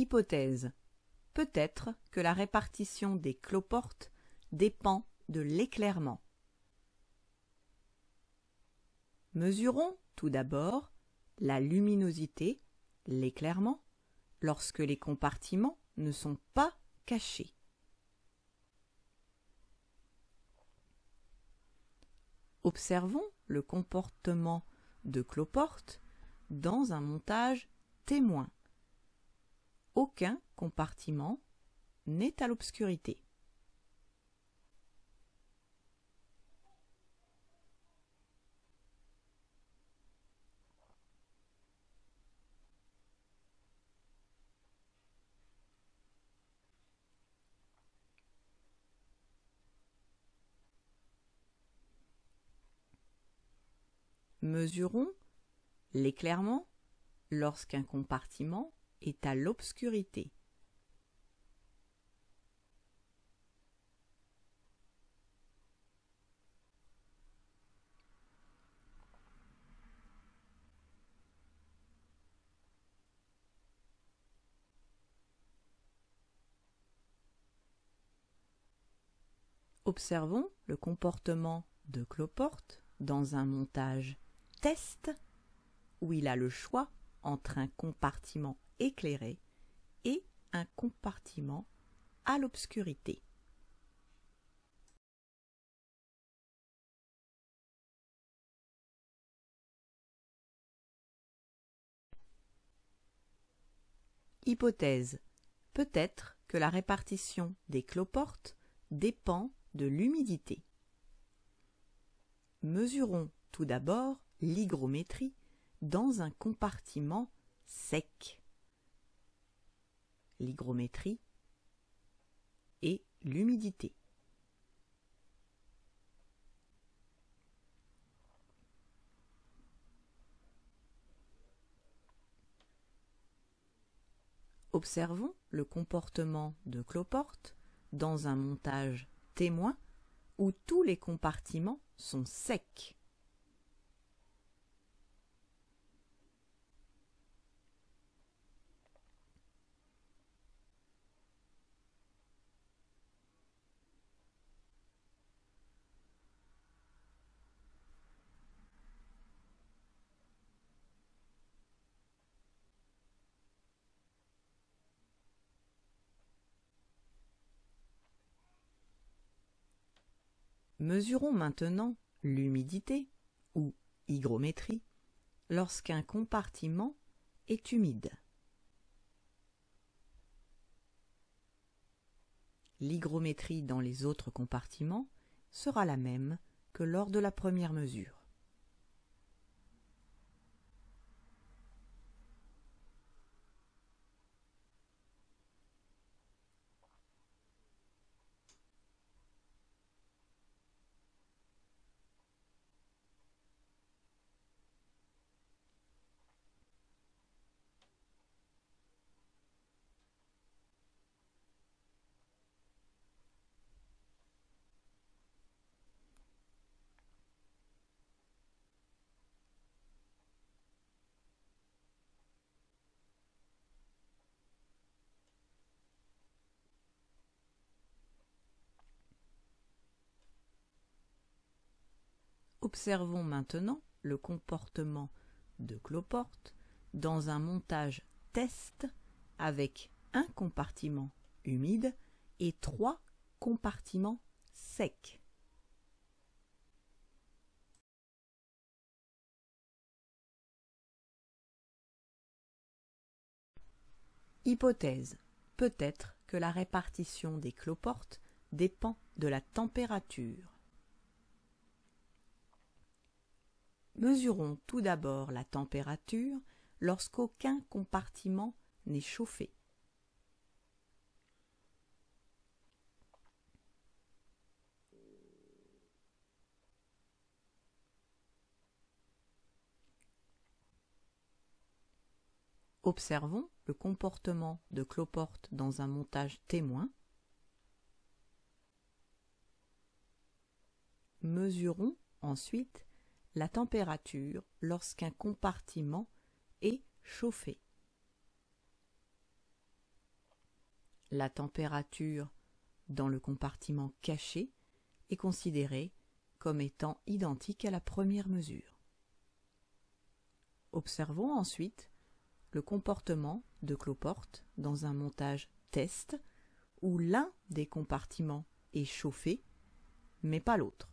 Hypothèse. Peut-être que la répartition des cloportes dépend de l'éclairement. Mesurons tout d'abord la luminosité, l'éclairement, lorsque les compartiments ne sont pas cachés. Observons le comportement de cloporte dans un montage témoin. Aucun compartiment n'est à l'obscurité. Mesurons l'éclairement lorsqu'un compartiment est à l'obscurité. Observons le comportement de cloporte dans un montage test où il a le choix entre un compartiment éclairé et un compartiment à l'obscurité. Hypothèse. Peut-être que la répartition des cloportes dépend de l'humidité. Mesurons tout d'abord l'hygrométrie dans un compartiment sec. L'hygrométrie et l'humidité. Observons le comportement de cloporte dans un montage témoin où tous les compartiments sont secs. Mesurons maintenant l'humidité, ou hygrométrie, lorsqu'un compartiment est humide. L'hygrométrie dans les autres compartiments sera la même que lors de la première mesure. Observons maintenant le comportement de cloporte dans un montage test avec un compartiment humide et 3 compartiments secs. Hypothèse. Peut-être que la répartition des cloportes dépend de la température. Mesurons tout d'abord la température lorsqu'aucun compartiment n'est chauffé. Observons le comportement de cloporte dans un montage témoin. Mesurons ensuite la température lorsqu'un compartiment est chauffé. La température dans le compartiment caché est considérée comme étant identique à la première mesure. Observons ensuite le comportement de cloporte dans un montage test où l'un des compartiments est chauffé mais pas l'autre.